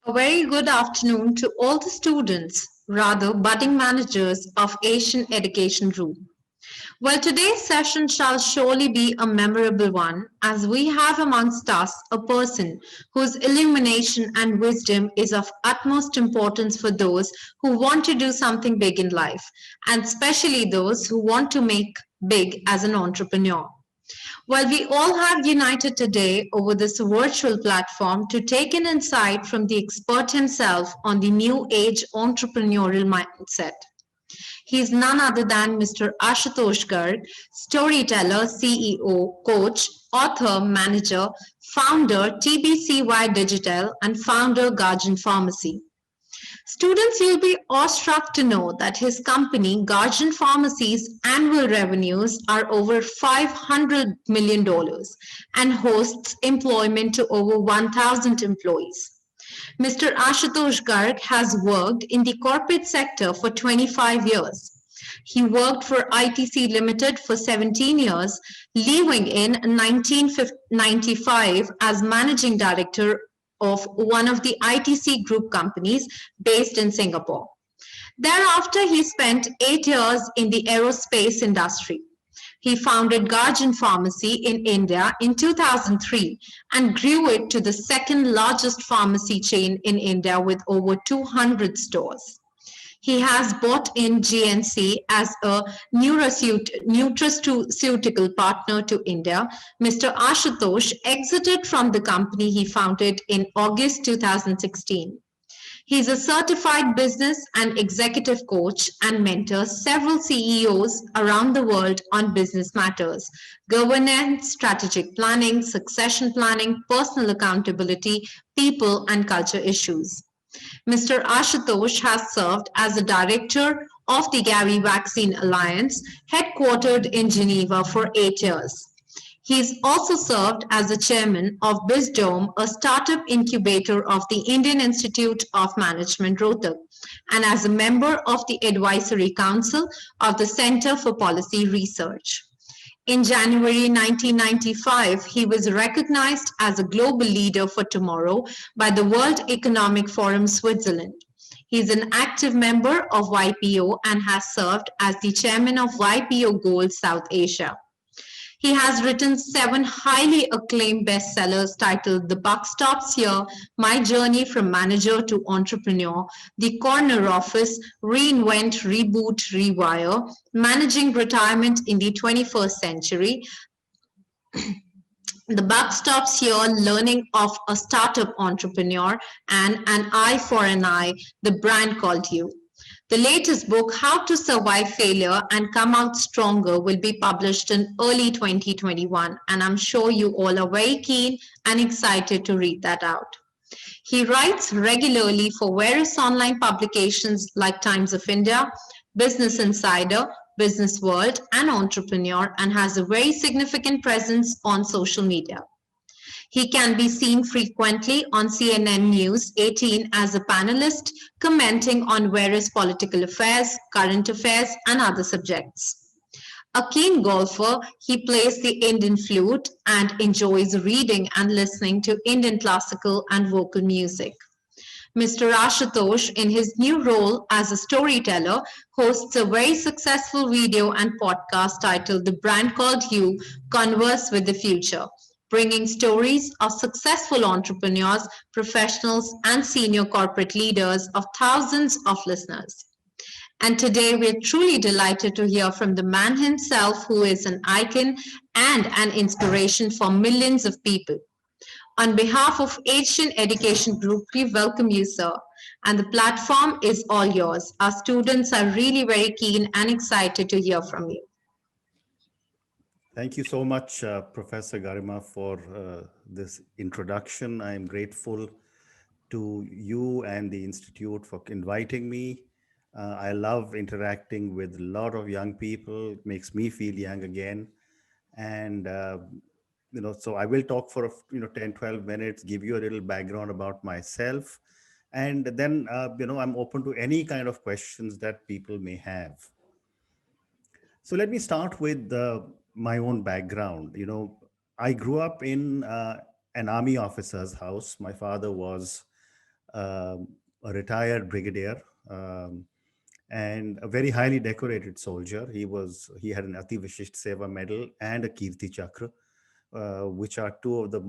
A very good afternoon to all the students, rather budding managers of Asian Education Group. Well, today's session shall surely be a memorable one as we have amongst us a person whose illumination and wisdom is of utmost importance for those who want to do something big in life, and especially those who want to make big as an entrepreneur. Well, we all have united today over this virtual platform to take an insight from the expert himself on the new age entrepreneurial mindset. He is none other than Mr. Ashutosh Garg, storyteller, CEO, coach, author, manager, founder, TBCY Digital, and founder, Guardian Pharmacy. Students will be awestruck to know that his company, Guardian Pharmacy's annual revenues are over $500 million dollars and hosts employment to over 1,000 employees. Mr. Ashutosh Garg has worked in the corporate sector for 25 years. He worked for ITC Limited for 17 years, leaving in 1995 as managing director of one of the ITC group companies based in Singapore. Thereafter, he spent 8 years in the aerospace industry. He founded Guardian Pharmacy in India in 2003 and grew it to the second largest pharmacy chain in India with over 200 stores. He has bought in GNC as a nutraceutical partner to India. Mr. Ashutosh exited from the company he founded in August 2016. He is a certified business and executive coach and mentors several CEOs around the world on business matters, governance, strategic planning, succession planning, personal accountability, people, and culture issues. Mr. Ashutosh has served as a director of the Gavi Vaccine Alliance, headquartered in Geneva for 8 years. He has also served as the chairman of BizDome, a startup incubator of the Indian Institute of Management, Rohtak, and as a member of the advisory council of the Center for Policy Research. In January 1995, he was recognized as a global leader for tomorrow by the World Economic Forum Switzerland. He is an active member of YPO and has served as the chairman of YPO Gold South Asia. He has written 7 highly acclaimed bestsellers titled The Buck Stops Here, My Journey from Manager to Entrepreneur, The Corner Office, Reinvent, Reboot, Rewire, Managing Retirement in the 21st Century, The Buck Stops Here, Learning of a Startup Entrepreneur, and An Eye for an Eye, The Brand Called You. The latest book, How to Survive Failure and Come Out Stronger, will be published in early 2021, and I'm sure you all are very keen and excited to read that out. He writes regularly for various online publications like Times of India, Business Insider, Business World, and Entrepreneur, and has a very significant presence on social media. He can be seen frequently on CNN News 18 as a panelist commenting on various political affairs, current affairs, and other subjects. A keen golfer, he plays the Indian flute and enjoys reading and listening to Indian classical and vocal music. Mr. Ashutosh, in his new role as a storyteller, hosts a very successful video and podcast titled The Brand Called You, Converse with the Future, bringing stories of successful entrepreneurs, professionals, and senior corporate leaders of thousands of listeners. And today we're truly delighted to hear from the man himself who is an icon and an inspiration for millions of people. On behalf of Asian Education Group, we welcome you, sir. And the platform is all yours. Our students are really very keen and excited to hear from you. Thank you so much, Professor Garima, for this introduction. I am grateful to you and the Institute for inviting me. I love interacting with a lot of young people. It makes me feel young again. And, so I will talk for, 10, 12 minutes, give you a little background about myself. And then, I'm open to any kind of questions that people may have. So let me start with my own background. I grew up in an army officer's house. My father was a retired brigadier, and a very highly decorated soldier. He had an Ati Vishisht Seva medal and a Kirti Chakra, which are two of the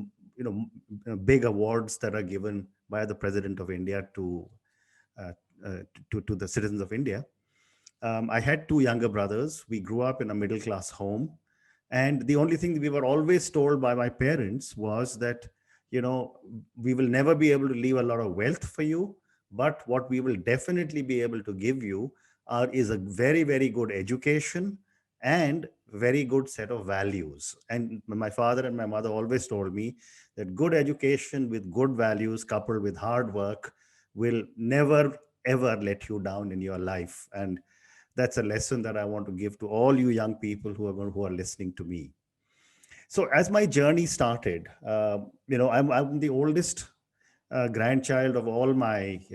big awards that are given by the President of India uh, to the citizens of India. I had two younger brothers. We grew up in a middle class home. And the only thing we were always told by my parents was that, you know, we will never be able to leave a lot of wealth for you, but what we will definitely be able to give you is a very, very good education and very good set of values. And my father and my mother always told me that good education with good values coupled with hard work will never, ever let you down in your life. And that's a lesson that I want to give to all you young people who are listening to me. So as my journey started, I'm the oldest grandchild of all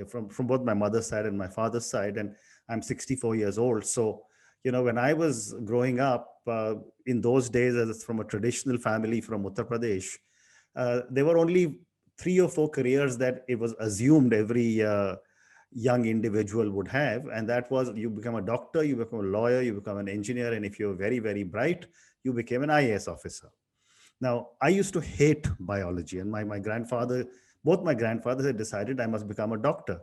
from both my mother's side and my father's side, and I'm 64 years old. So when I was growing up in those days, as from a traditional family from Uttar Pradesh, there were only 3 or 4 careers that it was assumed every young individual would have, and that was you become a doctor, you become a lawyer, you become an engineer, and if you're very, very bright, you became an IAS officer. Now, I used to hate biology, and both my grandfathers had decided I must become a doctor.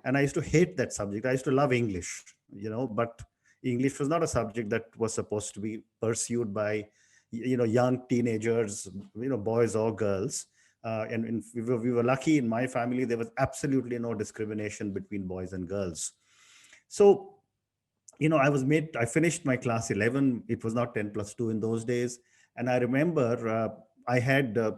And I used to hate that subject. I used to love English, but English was not a subject that was supposed to be pursued by, young teenagers, boys or girls. And we were lucky in my family, there was absolutely no discrimination between boys and girls. So, I finished my class 11. It was not 10 plus 2 in those days. And I remember I had I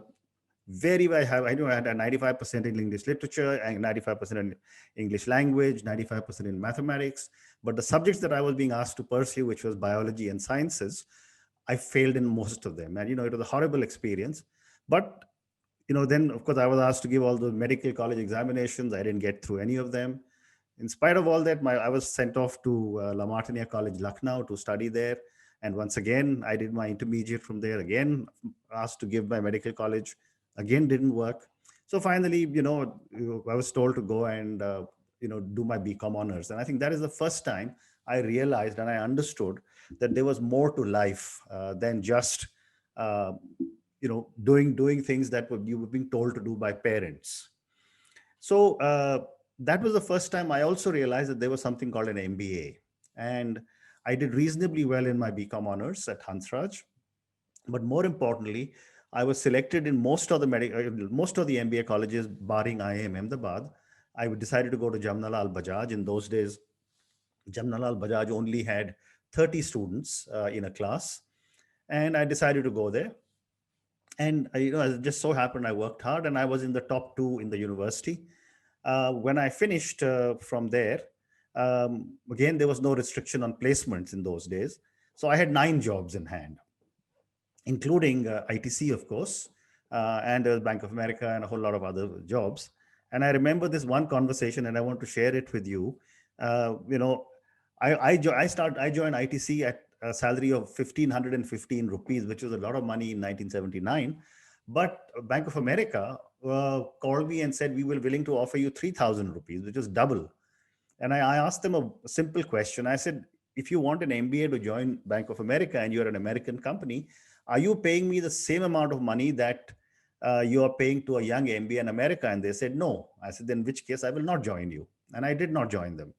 know I had a 95% in English literature and 95% in English language, 95% in mathematics. But the subjects that I was being asked to pursue, which was biology and sciences, I failed in most of them. And, it was a horrible experience. But, then of course I was asked to give all the medical college examinations. I didn't get through any of them. In spite of all that, I was sent off to La Martiniere College, Lucknow, to study there. And once again, I did my intermediate from there. Again, asked to give my medical college. Again, didn't work. So finally, I was told to go and, do my BCom honors. And I think that is the first time I realized and I understood that there was more to life than just, doing things that you were being told to do by parents. So that was the first time I also realized that there was something called an MBA. And I did reasonably well in my BCom honors at Hansraj. But more importantly, I was selected in most of the MBA colleges, barring IIM Ahmedabad. I decided to go to Jamnalal Bajaj. In those days, Jamnalal Bajaj only had 30 students in a class. And I decided to go there. And it just so happened I worked hard and I was in the top 2 in the university. When I finished from there, again, there was no restriction on placements in those days. So I had 9 jobs in hand, including ITC, of course, and Bank of America and a whole lot of other jobs. And I remember this one conversation, and I want to share it with you. I joined ITC at a salary of 1,515 rupees, which was a lot of money in 1979. But Bank of America called me and said, we were willing to offer you 3,000 rupees, which is double. And I asked them a simple question. I said, if you want an MBA to join Bank of America and you're an American company, are you paying me the same amount of money that you are paying to a young MBA in America? And they said, no. I said, then in which case I will not join you. And I did not join them.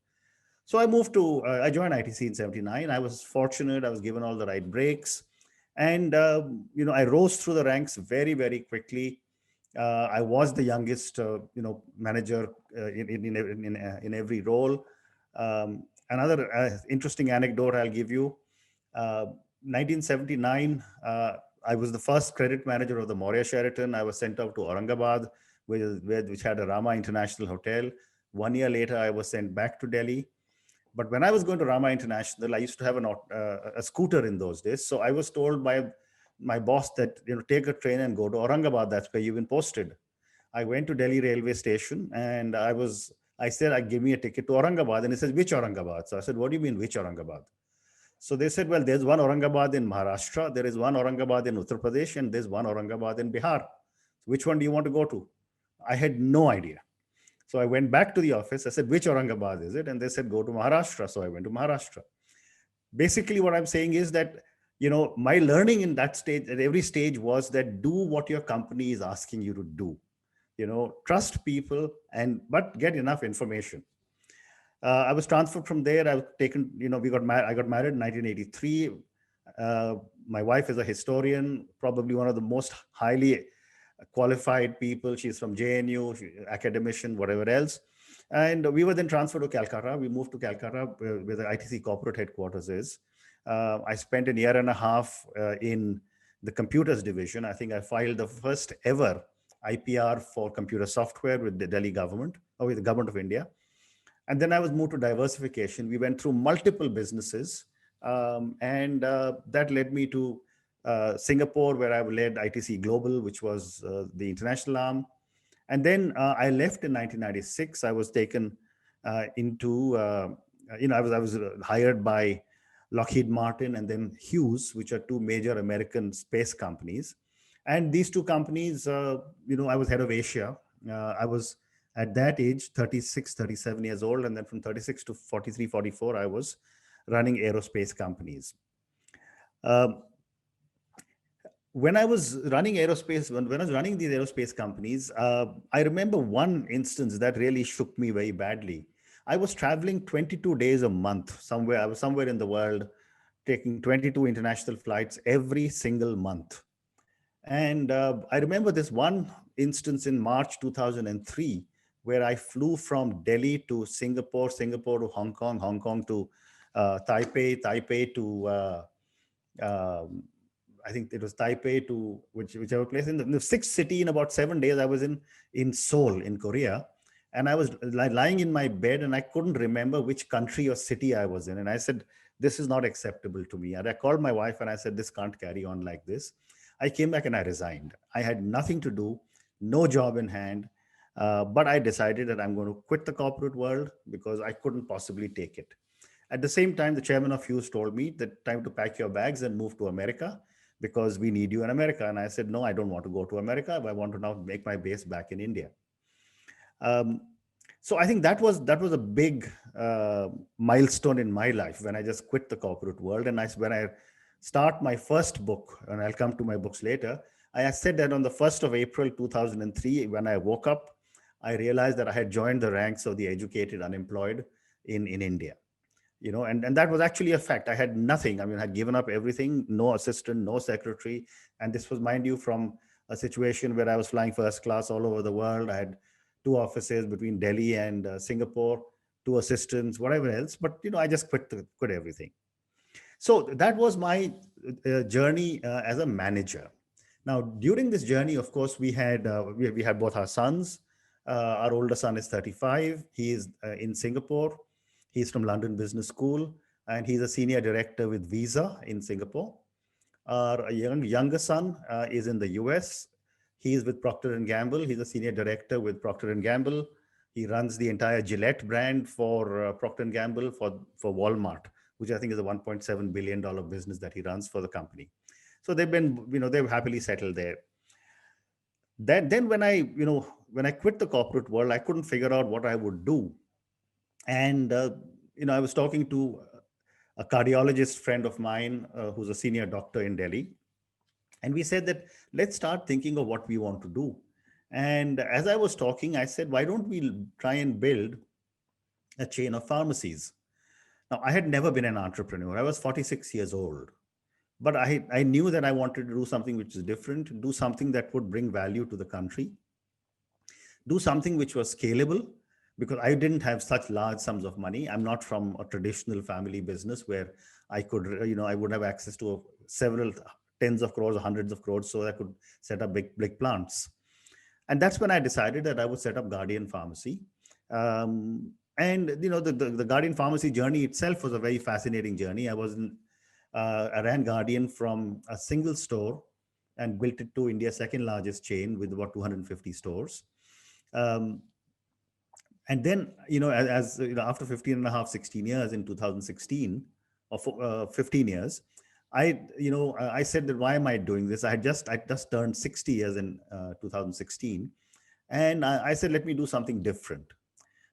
So I joined ITC in 79. I was fortunate. I was given all the right breaks. And, I rose through the ranks very, very quickly. I was the youngest, manager in every role. Another interesting anecdote I'll give you. 1979, I was the first credit manager of the Maurya Sheraton. I was sent out to Aurangabad, which had a Rama International Hotel. 1 year later, I was sent back to Delhi. But when I was going to Rama International, I used to have a scooter in those days. So I was told by my boss that, take a train and go to Aurangabad. That's where you've been posted. I went to Delhi railway station and I said, give me a ticket to Aurangabad. And he says, which Aurangabad? So I said, what do you mean, which Aurangabad? So they said, well, there's one Aurangabad in Maharashtra, there is one Aurangabad in Uttar Pradesh, and there's one Aurangabad in Bihar. Which one do you want to go to? I had no idea. So I went back to the office. I said, which Aurangabad is it? And they said, go to Maharashtra. So I went to Maharashtra. Basically, what I'm saying is that, my learning in that stage, at every stage, was that do what your company is asking you to do. Trust people but get enough information. I was transferred from there. I was taken, I got married in 1983. Uh, my wife is a historian, probably one of the most highly qualified people. She's from JNU, academician, whatever else. And we were then transferred to Calcutta. We moved to Calcutta, where the ITC corporate headquarters is. I spent a year and a half in the computers division. I think I filed the first ever IPR for computer software with the Delhi government, or with the government of India. And then I was moved to diversification. We went through multiple businesses, and that led me to Singapore, where I led ITC Global, which was the international arm. And then I left in 1996. I was taken into, I was hired by Lockheed Martin and then Hughes, which are two major American space companies. And these two companies, I was head of Asia. I was at that age 36, 37 years old, and then from 36 to 43, 44, I was running aerospace companies. When I was running aerospace, when I was running these aerospace companies, I remember one instance that really shook me very badly. I was traveling 22 days a month somewhere. I was somewhere in the world, taking 22 international flights every single month. And I remember this one instance in March 2003, where I flew from Delhi to Singapore, Singapore to Hong Kong to Taipei, Taipei to, I think it was Taipei to whichever place. In the sixth city in about 7 days, I was in Seoul, in Korea. And I was lying in my bed and I couldn't remember which country or city I was in. And I said, this is not acceptable to me. And I called my wife and I said, this can't carry on like this. I came back and I resigned. I had nothing to do, no job in hand. But I decided that I'm going to quit the corporate world because I couldn't possibly take it. At the same time, the chairman of Hughes told me that time to pack your bags and move to America because we need you in America. And I said, no, I don't want to go to America. I want to now make my base back in India. So I think that was a big milestone in my life when I just quit the corporate world. And when I start my first book, and I'll come to my books later, I said that on the 1st of April, 2003, when I woke up, I realized that I had joined the ranks of the educated unemployed in India. And that was actually a fact. I had nothing. I mean, I had given up everything, no assistant, no secretary. And this was, mind you, from a situation where I was flying first class all over the world. I had 2 offices between Delhi and Singapore, 2 assistants, whatever else. But, I just quit everything. So that was my journey as a manager. Now, during this journey, of course, we had both our sons. Our older son is 35. He is in Singapore. He's from London Business School, and he's a senior director with Visa in Singapore. Our younger son is in the US. He is with Procter & Gamble. He's a senior director with Procter & Gamble. He runs the entire Gillette brand for Procter & Gamble for Walmart, which I think is a $1.7 billion business that he runs for the company. So they've been, they've happily settled there. Then when I quit the corporate world, I couldn't figure out what I would do. And, I was talking to a cardiologist friend of mine who's a senior doctor in Delhi. And we said that let's start thinking of what we want to do. And as I was talking, I said, why don't we try and build a chain of pharmacies? Now, I had never been an entrepreneur. I was 46 years old. But I knew that I wanted to do something which is different, do something that would bring value to the country, do something which was scalable, because I didn't have such large sums of money. I'm not from a traditional family business where I could, I would have access to several tens of crores or hundreds of crores so I could set up big plants. And that's when I decided that I would set up Guardian Pharmacy. And, the Guardian Pharmacy journey itself was a very fascinating journey. I ran Guardian from a single store and built it to India's second largest chain with about 250 stores. And then, after 15 and a half, 16 years in 2016, or 15 years, I said that why am I doing this? I just turned 60 years in 2016. And I said, let me do something different.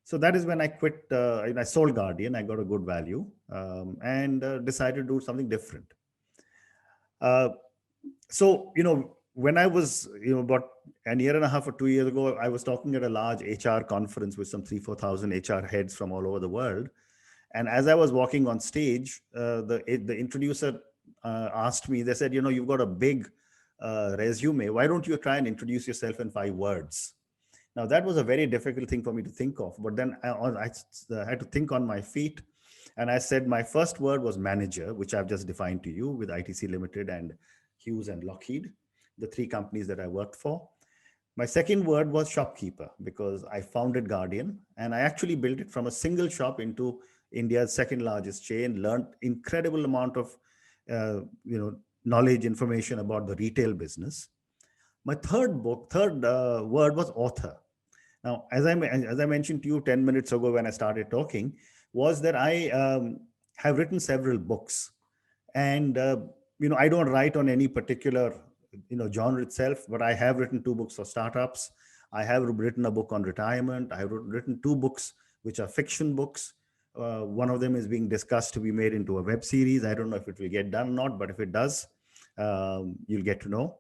So that is when I quit. I sold Guardian. I got a good value, and decided to do something different. Uh, so when I was about a year and a half or 2 years ago, I was talking at a large HR conference with some 3,000-4,000 HR heads from all over the world. And as I was walking on stage, the introducer asked me. They said, you've got a big resume. Why don't you try and introduce yourself in 5 words? Now that was a very difficult thing for me to think of. But then I had to think on my feet. And I said my first word was manager, which I've just defined to you with ITC Limited and Hughes and Lockheed, the three companies that I worked for. My second word was shopkeeper, because I founded Guardian and I actually built it from a single shop into India's second largest chain, learned incredible amount of knowledge, information about the retail business. My third word was author. Now, as I mentioned to you 10 minutes ago when I started talking, was that I have written several books. And I don't write on any particular genre itself, but I have written 2 books for startups. I have written a book on retirement. I have written 2 books which are fiction books. One of them is being discussed to be made into a web series. I don't know if it will get done or not, but if it does, you'll get to know.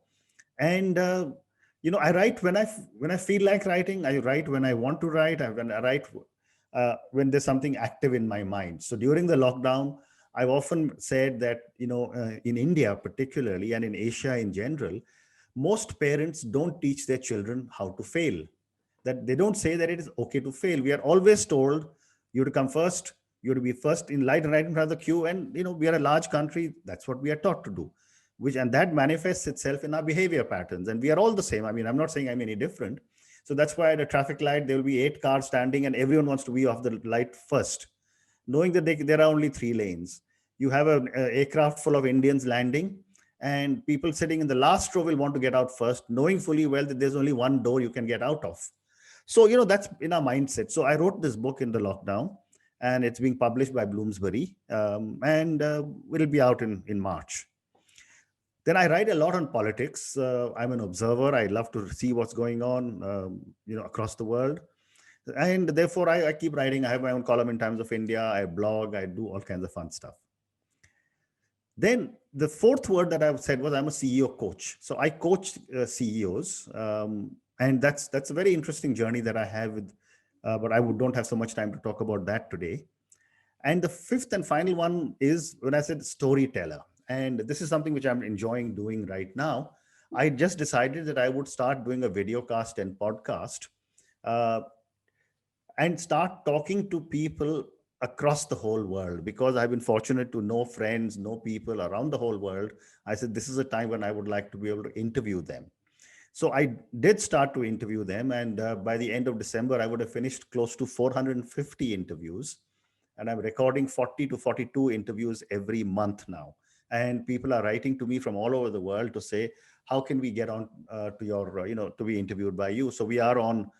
And I write when I feel like writing. I write when I want to write. I write when there's something active in my mind. So during the lockdown, I've often said that in India particularly, and in Asia in general, most parents don't teach their children how to fail. That they don't say that it is okay to fail. We are always told you have to come first, you have to be first in line, right in front of the queue. And we are a large country. That's what we are taught to do, and that manifests itself in our behavior patterns. And we are all the same. I mean, I'm not saying I'm any different. So that's why at a traffic light, there will be 8 cars standing and everyone wants to be off the light first, knowing that there are only 3 lanes. You have an aircraft full of Indians landing, and people sitting in the last row will want to get out first, knowing fully well that there's only one door you can get out of. So, that's in our mindset. So I wrote this book in the lockdown, and it's being published by Bloomsbury, and it'll be out in March. Then I write a lot on politics. I'm an observer. I love to see what's going on, across the world. And therefore, I keep writing. I have my own column in Times of India. I blog. I do all kinds of fun stuff. Then the fourth word that I've said was I'm a CEO coach. So I coach CEOs. And that's a very interesting journey that I have with, but I don't have so much time to talk about that today. And the fifth and final one is when I said storyteller. And this is something which I'm enjoying doing right now. I just decided that I would start doing a video cast and podcast, and start talking to people across the whole world, because I've been fortunate to know friends, know people around the whole world. I said, this is a time when I would like to be able to interview them. So I did start to interview them. And by the end of December, I would have finished close to 450 interviews. And I'm recording 40 to 42 interviews every month now. And people are writing to me from all over the world to say, how can we get on to your, to be interviewed by you? So we are on,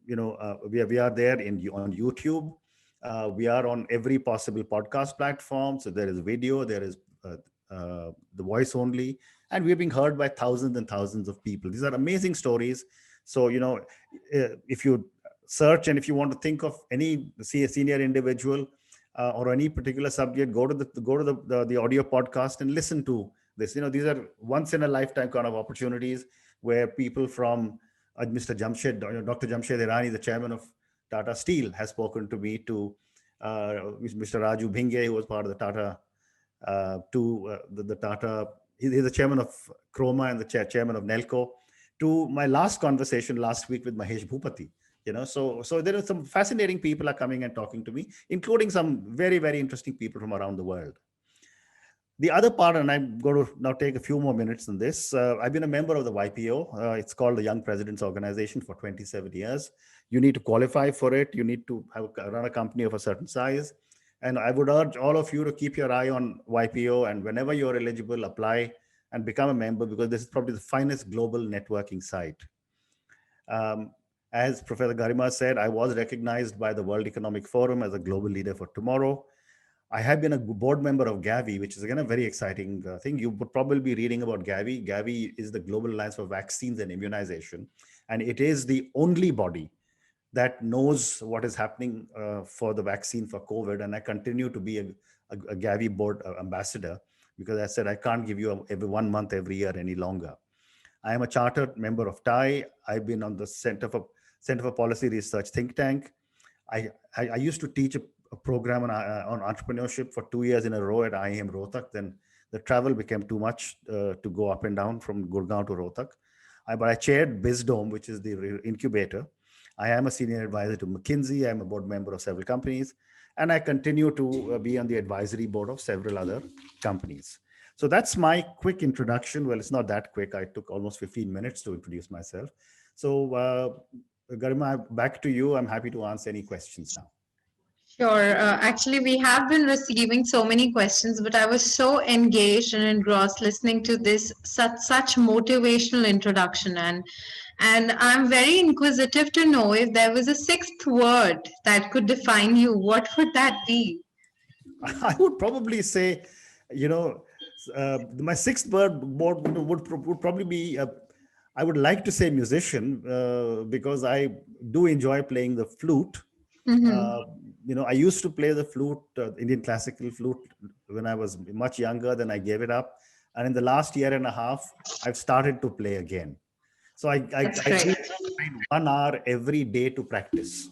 we are there on YouTube. We are on every possible podcast platform. So there is video, there is the voice only, and we're being heard by thousands and thousands of people. These are amazing stories. So, if you search and if you want to think of any senior individual or any particular subject, go to the audio podcast and listen to this. These are once in a lifetime kind of opportunities where people from Mr. Jamshed, Dr. Jamshed Irani, the chairman of Tata Steel, has spoken to me, to Mr. Raju Bhinge, who was part of the Tata, the Tata, he's the chairman of Chroma and the chairman of Nelco, to my last conversation last week with Mahesh Bhupati. So there are some fascinating people are coming and talking to me, including some very, very interesting people from around the world. The other part, and I'm going to now take a few more minutes on this. I've been a member of the YPO. It's called the Young Presidents Organization for 27 years. You need to qualify for it. You need to run a company of a certain size. And I would urge all of you to keep your eye on YPO, and whenever you're eligible, apply and become a member, because this is probably the finest global networking site. As Professor Garima said, I was recognized by the World Economic Forum as a global leader for tomorrow. I have been a board member of Gavi, which is again a very exciting thing. You would probably be reading about Gavi. Gavi is the Global Alliance for Vaccines and Immunization, and it is the only body that knows what is happening for the vaccine for COVID. And I continue to be a Gavi board ambassador, because I said I can't give you every 1 month every year any longer. I am a chartered member of TIE. I've been on the Center for Policy Research think tank. I used to teach a program on entrepreneurship for 2 years in a row at IIM Rohtak. Then the travel became too much to go up and down from Gurgaon to Rohtak. But I chaired BizDome, which is the incubator. I am a senior advisor to McKinsey. I'm a board member of several companies, and I continue to be on the advisory board of several other companies. So that's my quick introduction. Well, it's not that quick. I took almost 15 minutes to introduce myself. So Garima, back to you. I'm happy to answer any questions now. Sure. Actually, we have been receiving so many questions, but I was so engaged and engrossed listening to this such motivational introduction, and I'm very inquisitive to know if there was a sixth word that could define you. What would that be? I would probably say, my sixth word would probably be. I would like to say musician, because I do enjoy playing the flute. I used to play the flute, Indian classical flute, when I was much younger. Then I gave it up, and in the last year and a half, I've started to play again. So I do 1 hour every day to practice.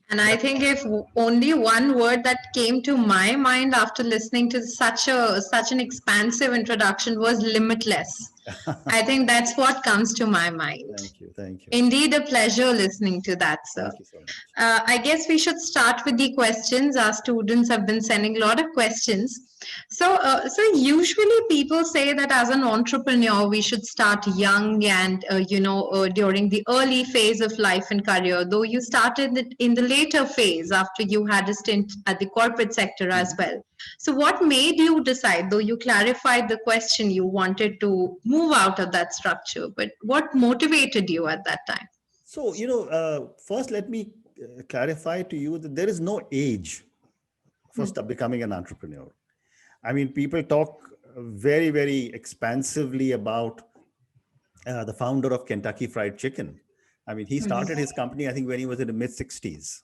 And I think if only one word that came to my mind after listening to such an expansive introduction was limitless. I think that's what comes to my mind. Thank you. Indeed, a pleasure listening to that, sir. Thank you so much. I guess we should start with the questions. Our students have been sending a lot of questions. So usually people say that as an entrepreneur, we should start young and, during the early phase of life and career, though you started it in the later phase after you had a stint at the corporate sector as well. So what made you decide, though you clarified the question, you wanted to move out of that structure, but what motivated you at that time? So, first let me clarify to you that there is no age for becoming an entrepreneur. I mean, people talk very, very expansively about the founder of Kentucky Fried Chicken. I mean, he started his company, I think, when he was in the mid-60s.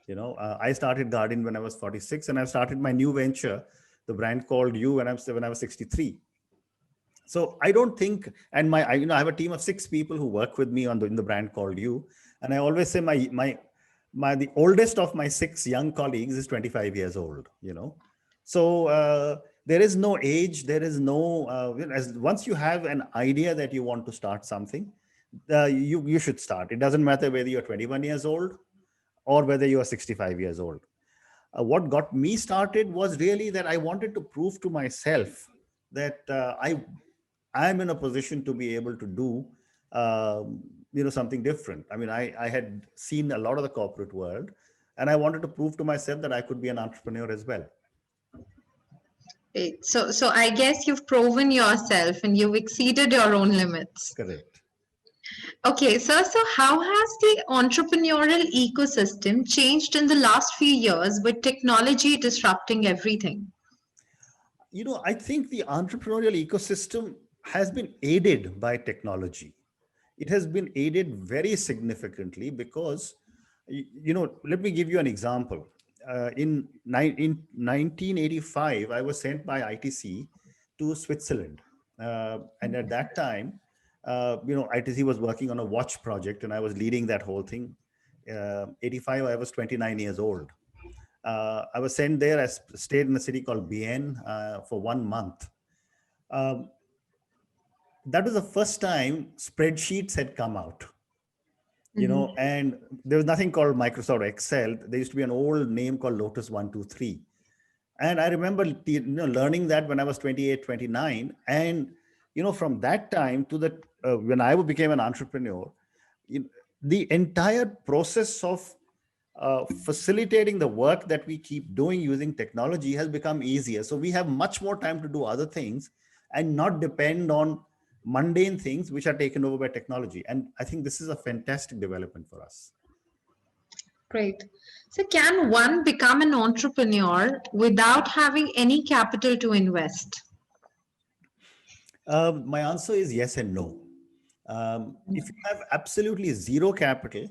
I started Guardian when I was 46, and I started my new venture, the brand called You, when I was 63. So I don't think, and I have a team of 6 people who work with me in the brand called You, and I always say the oldest of my 6 young colleagues is 25 years old. So there is no age, there is no, once you have an idea that you want to start something, you should start. It doesn't matter whether you're 21 years old or whether you are 65 years old. What got me started was really that I wanted to prove to myself that I'm in a position to be able to do something different. I mean, I had seen a lot of the corporate world, and I wanted to prove to myself that I could be an entrepreneur as well. So I guess you've proven yourself and you've exceeded your own limits. Correct. Okay, so how has the entrepreneurial ecosystem changed in the last few years with technology disrupting everything? I think the entrepreneurial ecosystem has been aided by technology. It has been aided very significantly because, let me give you an example. In 1985, I was sent by ITC to Switzerland. And at that time, ITC was working on a watch project, and I was leading that whole thing. 85, I was 29 years old. I was sent there. I stayed in a city called Bienne for 1 month. That was the first time spreadsheets had come out. And there was nothing called Microsoft Excel. There used to be an old name called Lotus 123. And I remember learning that when I was 28, 29. And, from that time to when I became an entrepreneur, the entire process of facilitating the work that we keep doing using technology has become easier. So we have much more time to do other things and not depend on mundane things which are taken over by technology. And I think this is a fantastic development for us. Great. So can one become an entrepreneur without having any capital to invest? My answer is yes and no. If you have absolutely zero capital,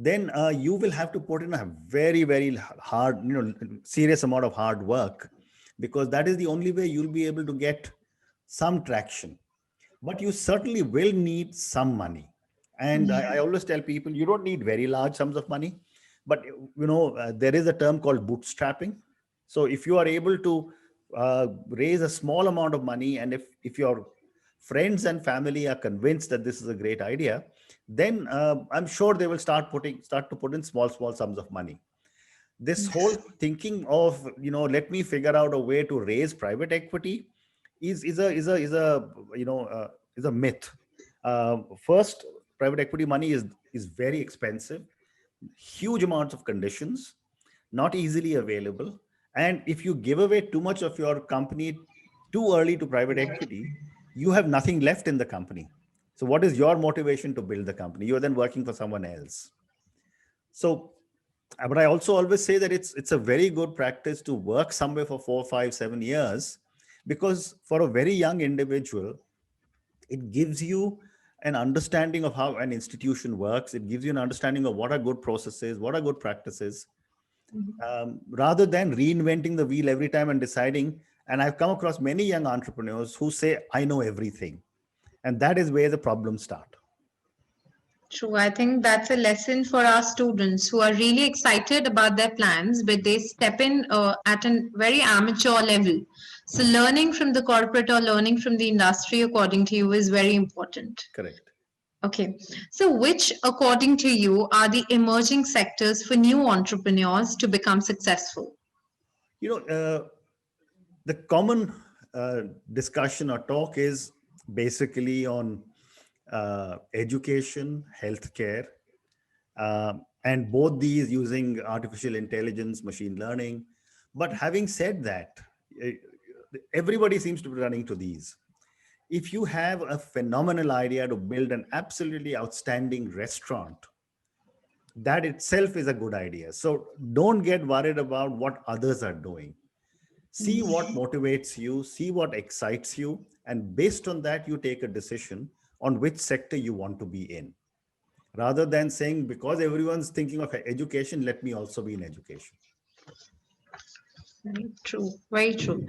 then you will have to put in a very, very hard, serious amount of hard work, because that is the only way you'll be able to get some traction. But you certainly will need some money. And I always tell people, you don't need very large sums of money, but there is a term called bootstrapping. So if you are able to raise a small amount of money, and if your friends and family are convinced that this is a great idea, then I'm sure they will start to put in small sums of money. This whole thinking of, let me figure out a way to raise private equity is a myth. First, private equity money is very expensive, huge amounts of conditions, not easily available. And if you give away too much of your company too early to private equity, you have nothing left in the company. So what is your motivation to build the company? You're then working for someone else. So, but I also always say that it's a very good practice to work somewhere for 4, 5, 7 years, because for a very young individual, it gives you an understanding of how an institution works. It gives you an understanding of what are good processes, what are good practices, rather than reinventing the wheel every time and deciding. And I've come across many young entrepreneurs who say, I know everything. And that is where the problems start. True. I think that's a lesson for our students who are really excited about their plans, but they step in at a very amateur level. So, learning from the corporate or learning from the industry, according to you, is very important. Correct. Okay. So, which, according to you, are the emerging sectors for new entrepreneurs to become successful? The common discussion or talk is basically on education, healthcare, and both these using artificial intelligence, machine learning. But having said that, eh, everybody seems to be running to these. If you have a phenomenal idea to build an absolutely outstanding restaurant, that itself is a good idea. So don't get worried about what others are doing. See what motivates you, see what excites you, and based on that, you take a decision on which sector you want to be in, rather than saying, because everyone's thinking of education, let me also be in education. Very true. Very true.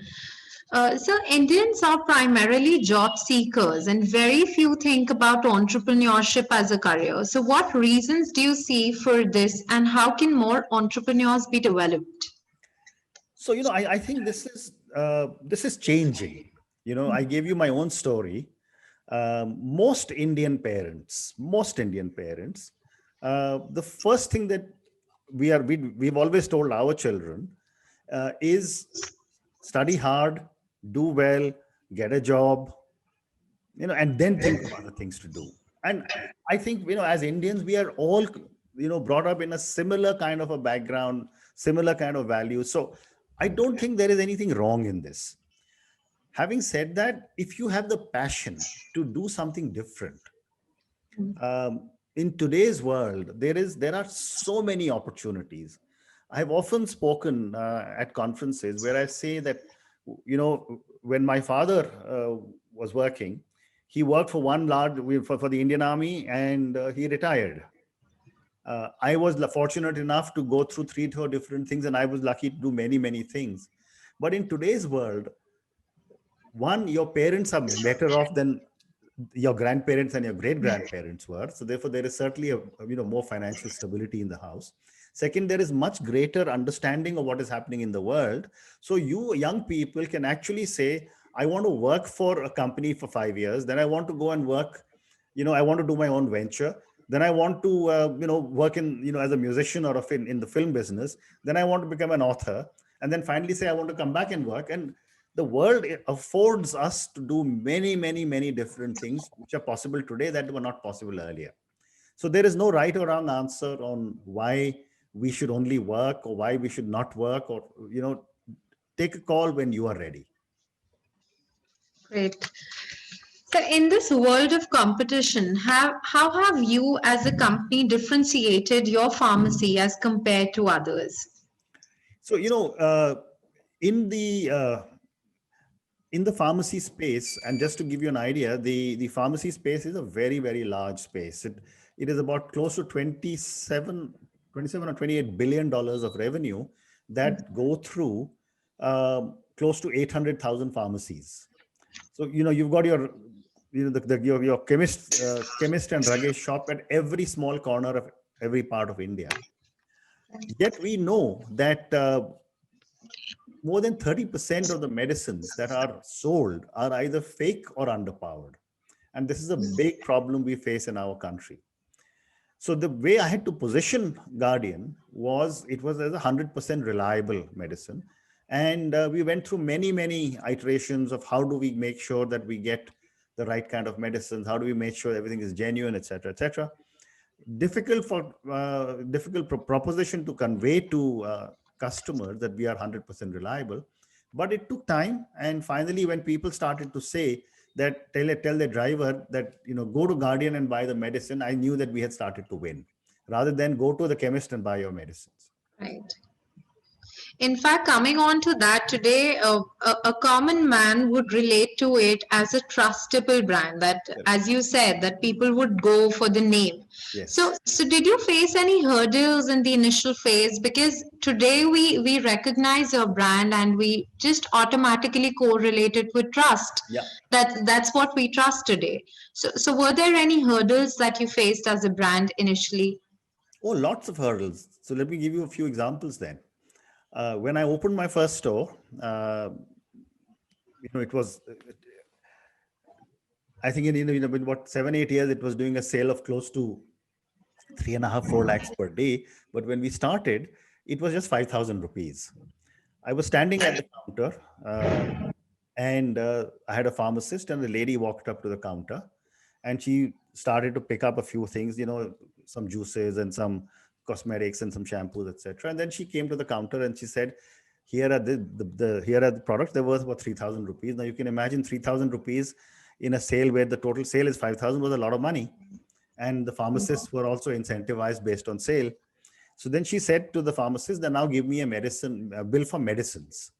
So, Indians are primarily job seekers, and very few think about entrepreneurship as a career. So, what reasons do you see for this, and how can more entrepreneurs be developed? So, I think this is changing. I gave you my own story. Most Indian parents, the first thing that we've always told our children is study hard, do well, get a job, and then think of other things to do. And I think, as Indians, we are all, brought up in a similar kind of a background, similar kind of values. So I don't think there is anything wrong in this. Having said that, if you have the passion to do something different, in today's world, there are so many opportunities. I've often spoken at conferences where I say that, when my father was working, he worked for for the Indian Army, and he retired. I was fortunate enough to go through 3 4 different things, and I was lucky to do many, many things. But in today's world, one, your parents are better off than your grandparents and your great grandparents were. So therefore, there is certainly more financial stability in the house. Second, there is much greater understanding of what is happening in the world. So you young people can actually say, I want to work for a company for 5 years. Then I want to go and work, I want to do my own venture. Then I want to, work in, as a musician or in the film business. Then I want to become an author. And then finally say, I want to come back and work. And the world affords us to do many, many, many different things which are possible today that were not possible earlier. So there is no right or wrong answer on why we should only work or why we should not work, or, take a call when you are ready. Great. So, in this world of competition, how have you as a company differentiated your pharmacy as compared to others? So, in the pharmacy space, and just to give you an idea, the pharmacy space is a very, very large space. it is about close to 27 or $28 billion of revenue that go through close to 800,000 pharmacies. So, you've got your chemist and druggist shop at every small corner of every part of India. Yet we know that more than 30% of the medicines that are sold are either fake or underpowered. And this is a big problem we face in our country. So the way I had to position Guardian was it was as a 100% reliable medicine. And we went through many, many iterations of how do we make sure that we get the right kind of medicines, how do we make sure everything is genuine, et cetera, et cetera. Difficult proposition to convey to customers that we are 100% reliable, but it took time. And finally, when people started to say that, tell the driver that, go to Guardian and buy the medicine, I knew that we had started to win, rather than go to the chemist and buy your medicines. Right. In fact, coming on to that today, a common man would relate to it as a trustable brand that, as you said, that people would go for the name. Yes. So did you face any hurdles in the initial phase? Because today we recognize your brand and we just automatically correlate it with trust. Yeah. That's what we trust today. So were there any hurdles that you faced as a brand initially? Oh, lots of hurdles. So let me give you a few examples then. When I opened my first store, it was, I think in about 7-8 years, it was doing a sale of close to 3.5-4 lakhs per day. But when we started, it was just 5,000 rupees. I was standing at the counter and I had a pharmacist, and the lady walked up to the counter and she started to pick up a few things, some juices and some cosmetics and some shampoos, etc. And then she came to the counter and she said, here are the products. They're worth about 3,000 rupees. Now you can imagine 3,000 rupees in a sale where the total sale is 5,000 was a lot of money. And the pharmacists were also incentivized based on sale. So then she said to the pharmacist, then now give me a bill for medicines.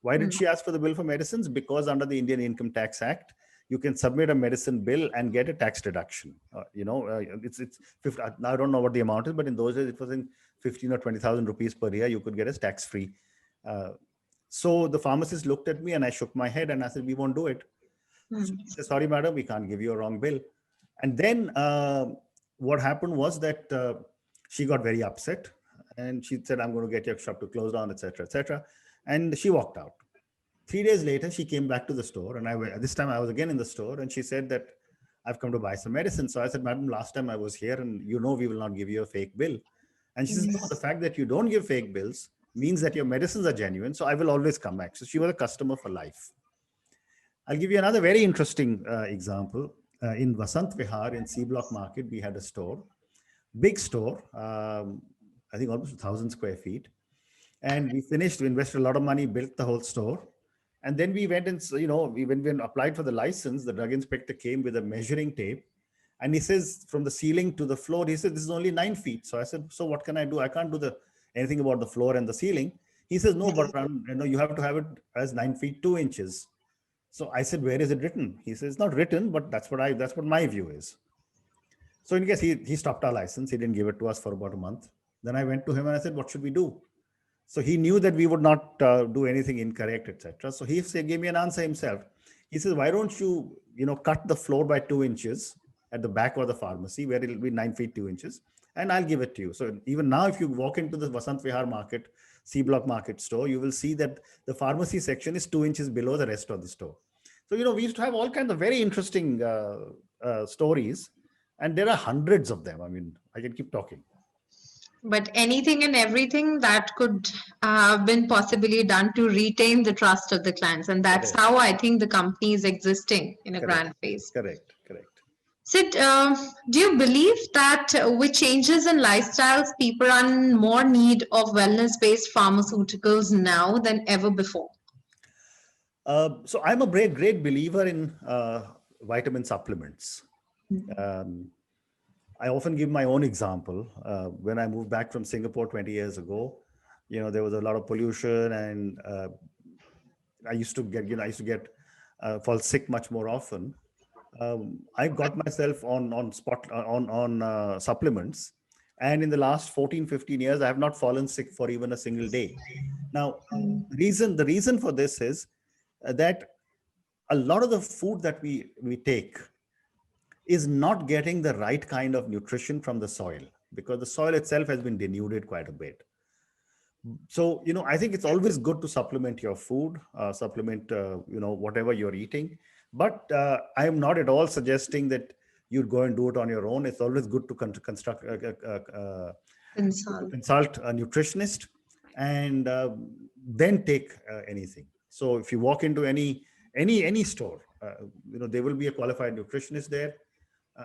Why did she ask for the bill for medicines? Because under the Indian Income Tax Act, you can submit a medicine bill and get a tax deduction. It's 50, I don't know what the amount is, but in those days it was in 15 or 20,000 rupees per year. You could get a tax-free. So the pharmacist looked at me and I shook my head and I said, we won't do it. So she said, sorry, madam, we can't give you a wrong bill. And then what happened was that she got very upset and she said, I'm going to get your shop to close down, etc., etc. And she walked out. 3 days later, she came back to the store, and this time I was again in the store, and she said that I've come to buy some medicine. So I said, madam, last time I was here, and we will not give you a fake bill. And she says, no, the fact that you don't give fake bills means that your medicines are genuine, so I will always come back. So she was a customer for life. I'll give you another very interesting example. In Vasant Vihar in C Block Market, we had a store, big store, I think almost 1,000 square feet. And we invested a lot of money, built the whole store. And then we went and, when we applied for the license, the drug inspector came with a measuring tape. And he says, from the ceiling to the floor, he said, this is only 9 feet. So I said, so what can I do? I can't do anything about the floor and the ceiling. He says, no, but you have to have it as 9 feet, 2 inches. So I said, where is it written? He says, it's not written, but that's what my view is. So in case he stopped our license, he didn't give it to us for about a month. Then I went to him and I said, what should we do? So he knew that we would not do anything incorrect, etc. So he gave me an answer himself. He says, why don't you, cut the floor by 2 inches at the back of the pharmacy where it'll be 9 feet, 2 inches, and I'll give it to you. So even now, if you walk into the Vasant Vihar market, C Block Market store, you will see that the pharmacy section is 2 inches below the rest of the store. So, we used to have all kinds of very interesting stories, and there are hundreds of them. I mean, I can keep talking. But anything and everything that could have been possibly done to retain the trust of the clients. And that's how I think the company is existing in a grand phase. Correct. Sid, do you believe that with changes in lifestyles, people are in more need of wellness-based pharmaceuticals now than ever before? So I'm a great believer in vitamin supplements. I often give my own example. When I moved back from Singapore 20 years ago, there was a lot of pollution, and I used to get fall sick much more often. I got myself on supplements, and in the last 14, 15 years, I have not fallen sick for even a single day. Now, the reason for this is that a lot of the food that we take is not getting the right kind of nutrition from the soil, because the soil itself has been denuded quite a bit. So, I think it's always good to supplement your food, supplement, whatever you're eating. But I am not at all suggesting that you'd go and do it on your own. It's always good to Consult. consult a nutritionist, and then take anything. So if you walk into any store, there will be a qualified nutritionist there.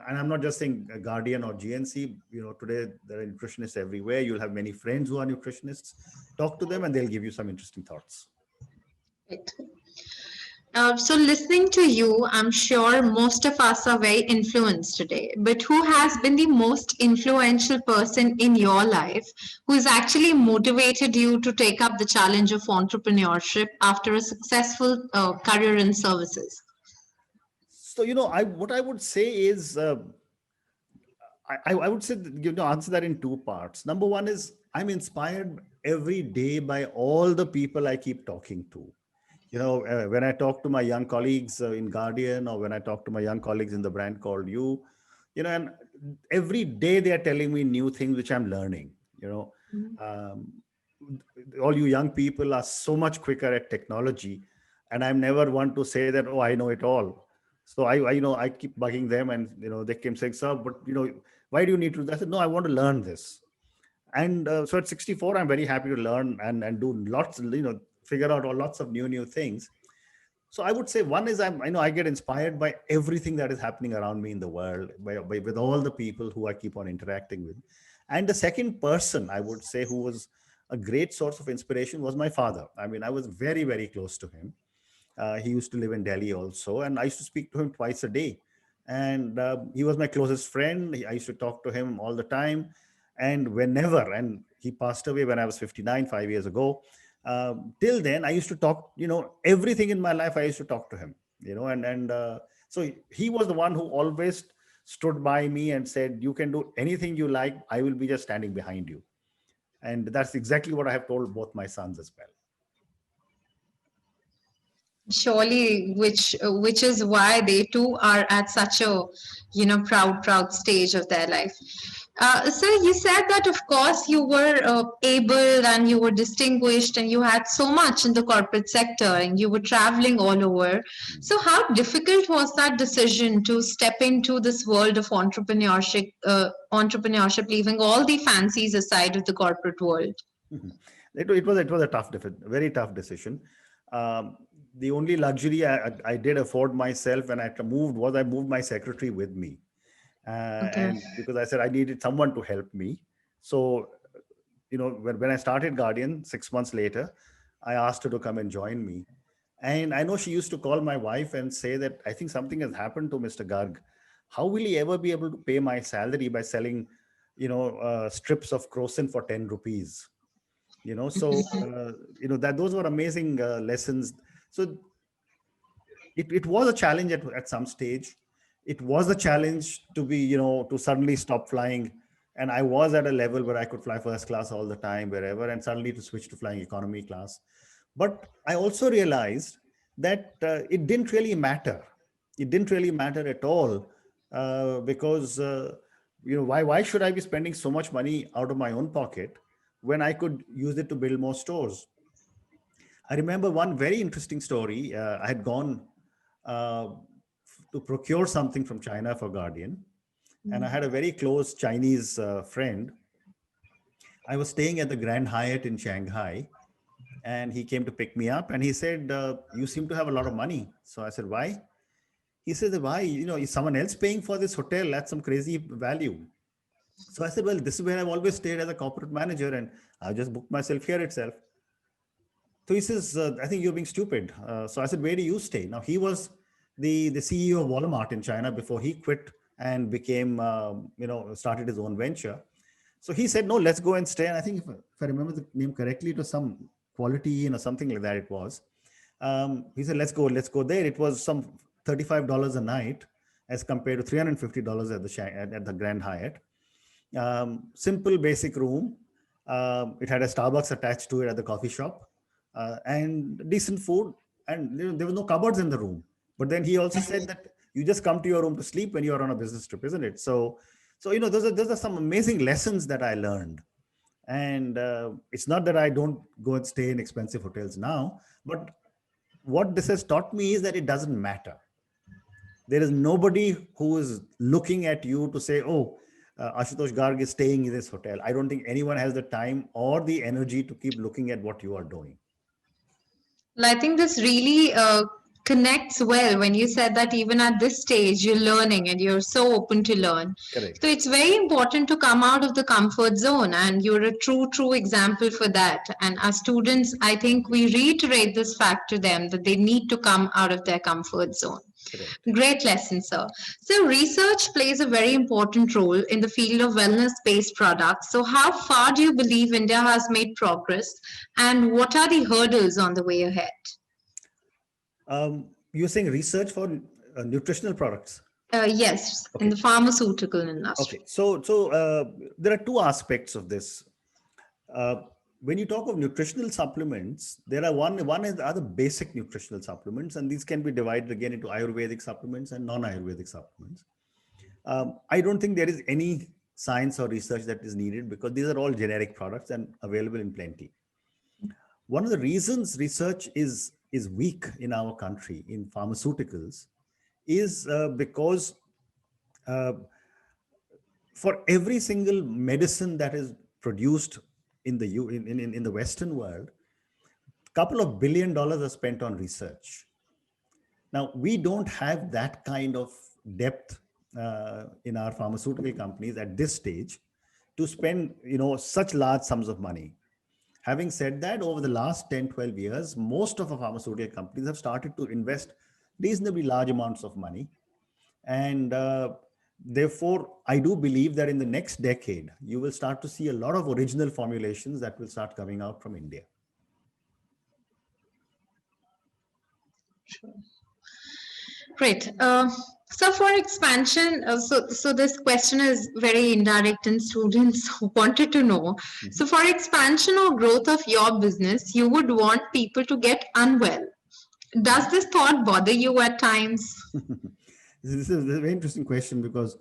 And I'm not just saying Guardian or GNC. Today there are nutritionists everywhere. You'll have many friends who are nutritionists. Talk to them, and they'll give you some interesting thoughts. Right. So listening to you, I'm sure most of us are very influenced today. But who has been the most influential person in your life who has actually motivated you to take up the challenge of entrepreneurship after a successful career in services? So, what I would say is, I would say, answer that in two parts. Number one is, I'm inspired every day by all the people I keep talking to. When I talk to my young colleagues in Guardian, or when I talk to my young colleagues in the brand called and every day they are telling me new things which I'm learning. Um, all you young people are so much quicker at technology, and I'm never one to say that, oh, I know it all. So I keep bugging them, and they keep saying, sir, but why do you need to do that? I said, no, I want to learn this. And so at 64, I'm very happy to learn and do lots, figure out lots of new things. So I would say one is, I get inspired by everything that is happening around me in the world, with all the people who I keep on interacting with. And the second person I would say who was a great source of inspiration was my father. I mean, I was very, very close to him. He used to live in Delhi also, and I used to speak to him twice a day. And he was my closest friend. I used to talk to him all the time. And and he passed away when I was 59, 5 years ago. Till then, I used to talk, everything in my life, I used to talk to him, so he was the one who always stood by me and said, you can do anything you like. I will be just standing behind you. And that's exactly what I have told both my sons as well. Surely, which is why they too are at such a proud stage of their life. So you said that of course you were able and you were distinguished and you had so much in the corporate sector and you were traveling all over. So how difficult was that decision to step into this world of entrepreneurship, leaving all the fancies aside of the corporate world? It was a very tough decision. Um, the only luxury I did afford myself when I moved was I moved my secretary with me, Okay. and because I said I needed someone to help me. So, when I started Guardian 6 months later, I asked her to come and join me. And I know she used to call my wife and say that I think something has happened to Mr. Garg. How will he ever be able to pay my salary by selling, strips of Crocin for 10 rupees? So that those were amazing lessons. So it was a challenge at some stage. It was a challenge to be, to suddenly stop flying. And I was at a level where I could fly first class all the time, wherever, and suddenly to switch to flying economy class. But I also realized that it didn't really matter. It didn't really matter at all, because, why should I be spending so much money out of my own pocket when I could use it to build more stores? I remember one very interesting story. I had gone uh, to procure something from China for Guardian, and I had a very close Chinese friend. I was staying at the Grand Hyatt in Shanghai, and he came to pick me up, and he said, "You seem to have a lot of money." So I said, "Why?" He said, "Why? Is someone else paying for this hotel? That's some crazy value." So I said, "Well, this is where I've always stayed as a corporate manager, and I just booked myself here itself." So he says, I think you're being stupid. So I said, where do you stay? Now, he was the CEO of Walmart in China before he quit and became, started his own venture. So he said, no, let's go and stay. And I think if I remember the name correctly, it was some Quality Inn or something like that it was. He said, let's go there. It was some $35 a night. as compared to $350 at the Grand Hyatt. Simple, basic room. It had a Starbucks attached to it at the coffee shop, and decent food. And there was no cupboards in the room. But then he also said that you just come to your room to sleep when you're on a business trip, isn't it? So those are some amazing lessons that I learned. And it's not that I don't go and stay in expensive hotels now, but what this has taught me is that it doesn't matter. There is nobody who is looking at you to say, oh, Ashutosh Garg is staying in this hotel. I don't think anyone has the time or the energy to keep looking at what you are doing. Well, I think this really connects well when you said that even at this stage, you're learning and you're so open to learn. Correct. So it's very important to come out of the comfort zone, and you're a true example for that. And as students, I think we reiterate this fact to them that they need to come out of their comfort zone. Correct. Great lesson, sir. So research plays a very important role in the field of wellness-based products. So how far do you believe India has made progress, and what are the hurdles on the way ahead? You're saying research for nutritional products? Yes, Okay. in the pharmaceutical industry. Okay, so there are two aspects of this. When you talk of nutritional supplements, there are one is the other basic nutritional supplements, and these can be divided again into Ayurvedic supplements and non-Ayurvedic supplements. I don't think there is any science or research that is needed because these are all generic products and available in plenty. One of the reasons research is weak in our country in pharmaceuticals is because for every single medicine that is produced in the Western world, a couple of $1 billion are spent on research. Now, we don't have that kind of depth in our pharmaceutical companies at this stage to spend such large sums of money. Having said that, over the last 10, 12 years, most of our pharmaceutical companies have started to invest reasonably large amounts of money. And therefore, I do believe that in the next decade, you will start to see a lot of original formulations that will start coming out from India. Sure. Great. So for expansion, so this question is very indirect and students wanted to know. Mm-hmm. So for expansion or growth of your business, you would want people to get unwell. Does this thought bother you at times? This is a very interesting question because,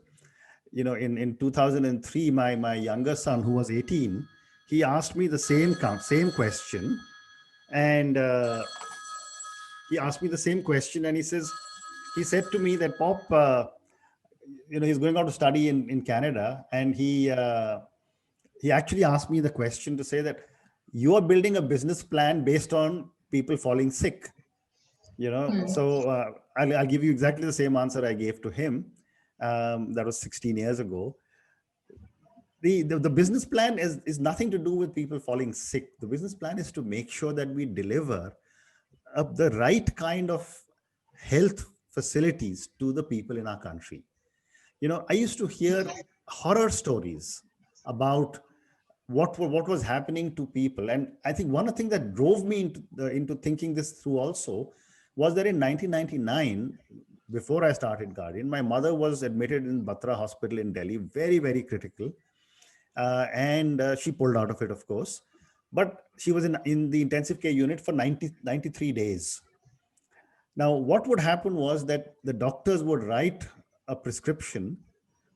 in 2003, my younger son, who was 18, he asked me the same question. And he asked me the same question and he said to me that, Pop, he's going out to study in Canada. And he actually asked me the question to say that you are building a business plan based on people falling sick. So I'll give you exactly the same answer I gave to him. That was 16 years ago. The business plan is nothing to do with people falling sick. The business plan is to make sure that we deliver the right kind of health facilities to the people in our country. I used to hear horror stories about what was happening to people. And I think one of the things that drove me into thinking this through also was that in 1999, before I started Guardian, my mother was admitted in Batra Hospital in Delhi, very, very critical. And she pulled out of it, of course. But she was in the intensive care unit for 93 days. Now, what would happen was that the doctors would write a prescription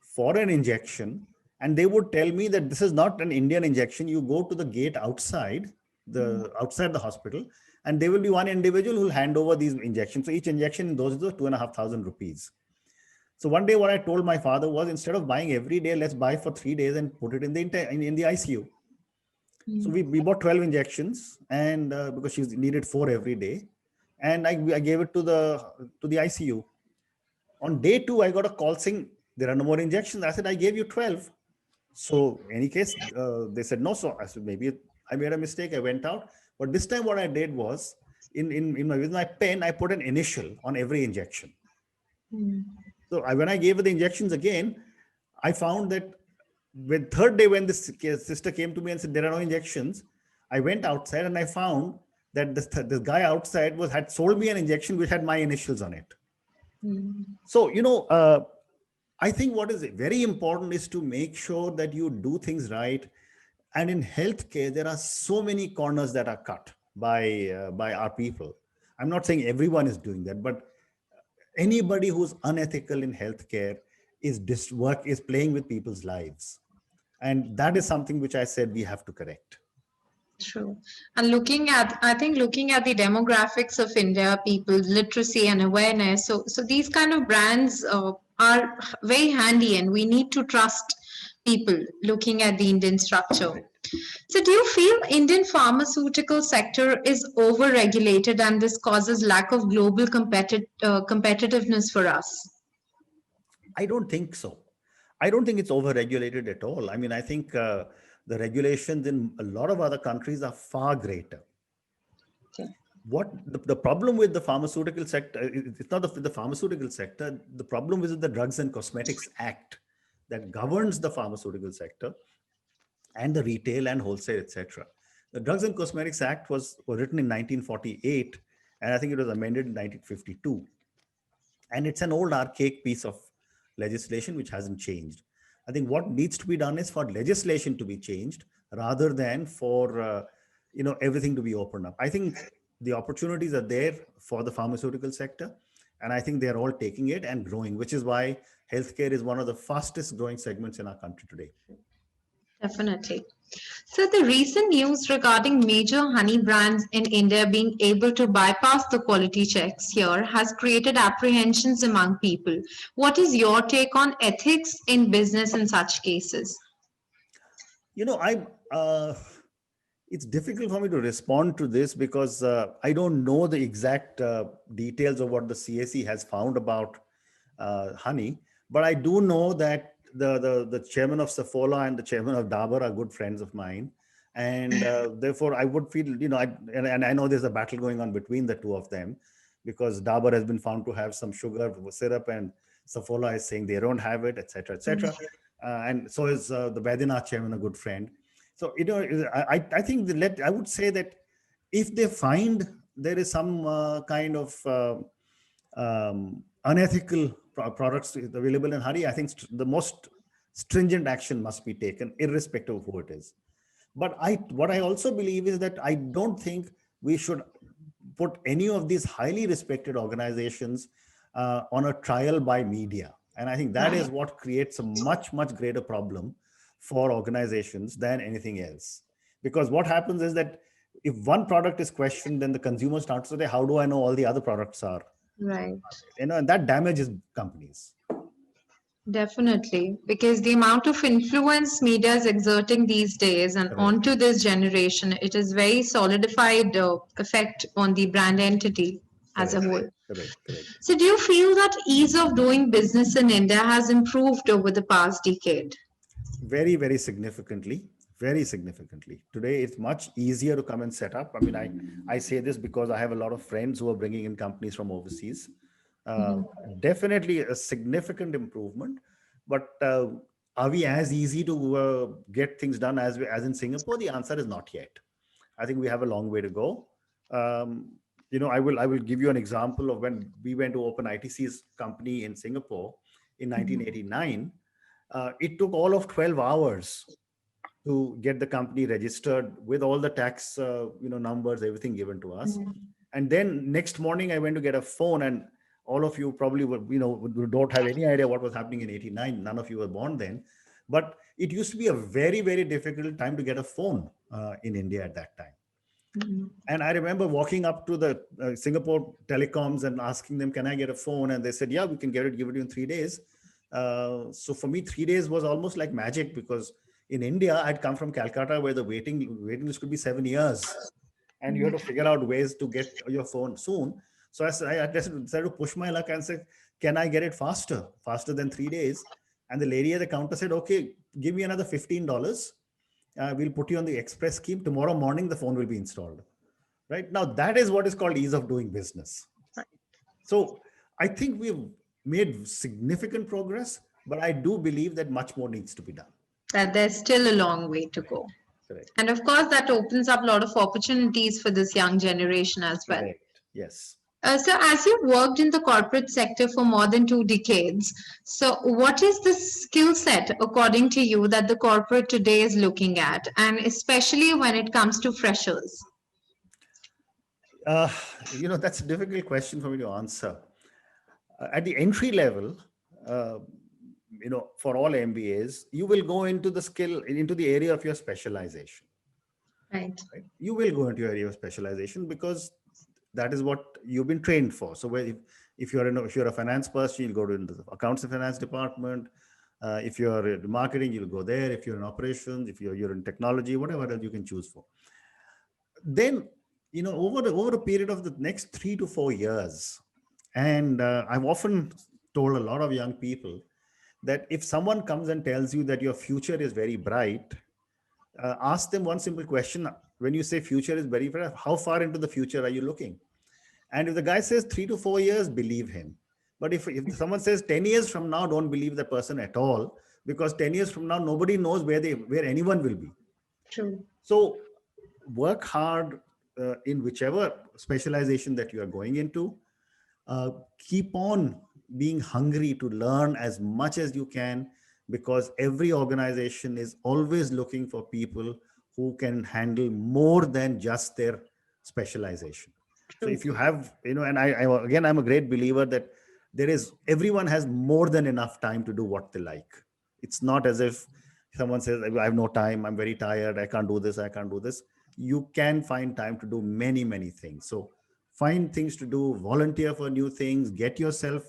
for an injection, and they would tell me that this is not an Indian injection. You go to the gate outside the hospital, and there will be one individual who will hand over these injections. So each injection in those is 2,500 rupees. So one day what I told my father was, instead of buying every day, let's buy for 3 days and put it in the ICU. So we bought 12 injections, and because she needed 4 every day. And I gave it to the ICU. On day 2, I got a call saying, there are no more injections. I said, I gave you 12. So in any case, they said no. So I said, maybe I made a mistake. I went out. But this time what I did was, with my pen, I put an initial on every injection. So when I gave her the injections again, I found that third day when this sister came to me and said, there are no injections, I went outside and I found that this guy outside had sold me an injection which had my initials on it. Mm. So, I think what is very important is to make sure that you do things right. And in healthcare, there are so many corners that are cut by our people. I'm not saying everyone is doing that, but anybody who's unethical in healthcare is playing with people's lives, and that is something which I said we have to correct. True. And I think looking at the demographics of India, people's literacy and awareness, so these kind of brands are very handy, and we need to trust people looking at the Indian structure. So do you feel Indian pharmaceutical sector is over-regulated and this causes lack of global competitiveness for us? I don't think so. I don't think it's over-regulated at all. I mean, I think the regulations in a lot of other countries are far greater. Okay. What the problem with the pharmaceutical sector, it's not the pharmaceutical sector. The problem is with the Drugs and Cosmetics Act that governs the pharmaceutical sector and the retail and wholesale, etc. The Drugs and Cosmetics Act was written in 1948, and I think it was amended in 1952. And it's an old archaic piece of legislation which hasn't changed. I think what needs to be done is for legislation to be changed rather than for everything to be opened up. I think the opportunities are there for the pharmaceutical sector, and I think they are all taking it and growing, which is why healthcare is one of the fastest growing segments in our country today. Definitely. So the recent news regarding major honey brands in India being able to bypass the quality checks here has created apprehensions among people. What is your take on ethics in business in such cases? It's difficult for me to respond to this because I don't know the exact details of what the CAC has found about honey, but I do know that the chairman of Saffola and the chairman of Dabur are good friends of mine, and therefore I would feel, and I know there's a battle going on between the two of them because Dabur has been found to have some sugar syrup and Saffola is saying they don't have it, etc., etc. And so is the Baidyanath chairman a good friend. So, I think I would say that if they find there is some kind of unethical products available in honey, I think the most stringent action must be taken, irrespective of who it is. But what I also believe is that I don't think we should put any of these highly respected organizations on a trial by media. And I think that is what creates a much, much greater problem for organizations than anything else. Because what happens is that if one product is questioned, then the consumer starts to say, how do I know all the other products are? Right. And that damages companies. Definitely, because the amount of influence media is exerting these days and onto this generation, it is very solidified effect on the brand entity as a whole. Correct. So do you feel that ease of doing business in India has improved over the past decade? Very, very significantly. Very significantly. Today, it's much easier to come and set up. I mean, I say this because I have a lot of friends who are bringing in companies from overseas. Definitely a significant improvement. But are we as easy to get things done as in Singapore? The answer is not yet. I think we have a long way to go. I will give you an example of when we went to open ITC's company in Singapore in 1989. It took all of 12 hours to get the company registered with all the tax, numbers, everything given to us. And then next morning I went to get a phone, and all of you probably don't have any idea what was happening in 89. None of you were born then, but it used to be a very, very difficult time to get a phone in India at that time. And I remember walking up to the Singapore telecoms and asking them, can I get a phone? And they said, yeah, we can give it to you in 3 days. So for me, 3 days was almost like magic, because in India, I'd come from Calcutta where the waiting list could be 7 years, and you have to figure out ways to get your phone soon. So I decided to push my luck and said, can I get it faster than 3 days? And the lady at the counter said, okay, give me another $15. We'll put you on the express scheme. Tomorrow morning, the phone will be installed. Right now, that is what is called ease of doing business. Right. So I think we've made significant progress, but I do believe that much more needs to be done. That there's still a long way to go. Correct. And of course, that opens up a lot of opportunities for this young generation as well. Correct. Yes. So, as you've worked in the corporate sector for more than 2 decades, so what is the skill set, according to you, that the corporate today is looking at, and especially when it comes to freshers? Uh, that's a difficult question for me to answer. At the entry level, uh, for all MBAs, you will go into the area of your specialization. Right. Right? You will go into your area of specialization because that is what you've been trained for. So if you're a finance person, you'll go to the accounts and finance department. If you're in marketing, you'll go there. If you're in operations, if you're in technology, whatever else you can choose for. Then, over a period of the next 3 to 4 years, and I've often told a lot of young people that if someone comes and tells you that your future is very bright, ask them one simple question. When you say future is very bright, how far into the future are you looking? And if the guy says 3 to 4 years, believe him. But if someone says 10 years from now, don't believe the person at all, because 10 years from now, nobody knows where anyone will be. True. So work hard in whichever specialization that you are going into. Keep on being hungry to learn as much as you can, because every organization is always looking for people who can handle more than just their specialization. So True. if you have, and again, I'm a great believer that everyone has more than enough time to do what they like. It's not as if someone says, I have no time, I'm very tired, I can't do this, I can't do this. You can find time to do many, many things. So find things to do, volunteer for new things, get yourself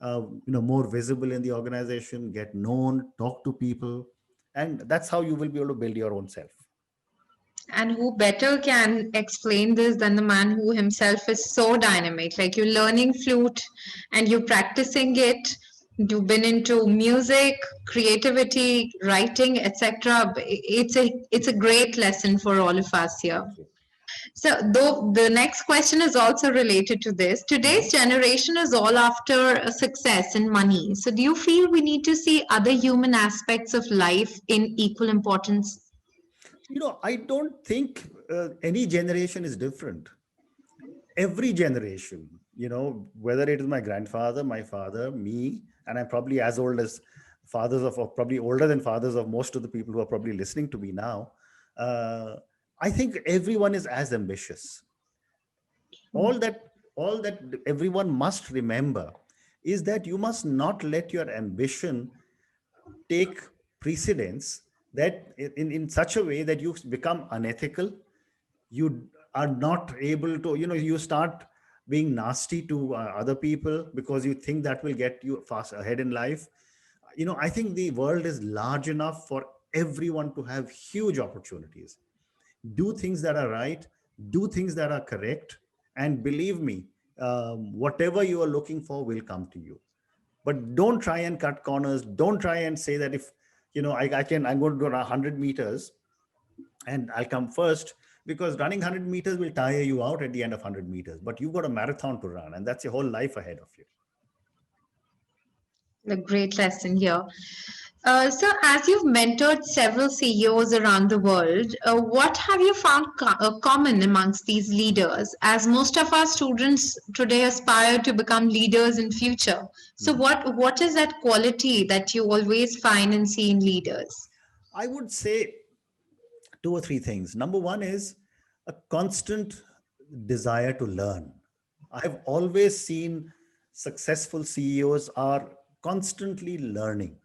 more visible in the organization, get known, talk to people, and that's how you will be able to build your own self. And who better can explain this than the man who himself is so dynamic? Like, you're learning flute and you're practicing it. You've been into music, creativity, writing, etc. It's a great lesson for all of us here. So, though the next question is also related to this, today's generation is all after success and money. So, do you feel we need to see other human aspects of life in equal importance? I don't think any generation is different. Every generation, whether it is my grandfather, my father, me, and I'm probably as old as fathers of, or probably older than fathers of most of the people who are probably listening to me now. Uh, I think everyone is as ambitious. All that everyone must remember is that you must not let your ambition take precedence, that in such a way that you become unethical. You are not able to, you start being nasty to other people because you think that will get you fast ahead in life. I think the world is large enough for everyone to have huge opportunities. Do things that are right, do things that are correct, and believe me, whatever you are looking for will come to you. But don't try and cut corners. Don't try and say that if I'm going to run 100 meters and I'll come first, because running 100 meters will tire you out at the end of 100 meters. But you've got a marathon to run, and that's your whole life ahead of you. A great lesson here. So, as you've mentored several CEOs around the world, what have you found common amongst these leaders? As most of our students today aspire to become leaders in future. So, Mhm. what is that quality that you always find and see in leaders? I would say two or three things. Number one is a constant desire to learn. I've always seen successful CEOs are constantly learning.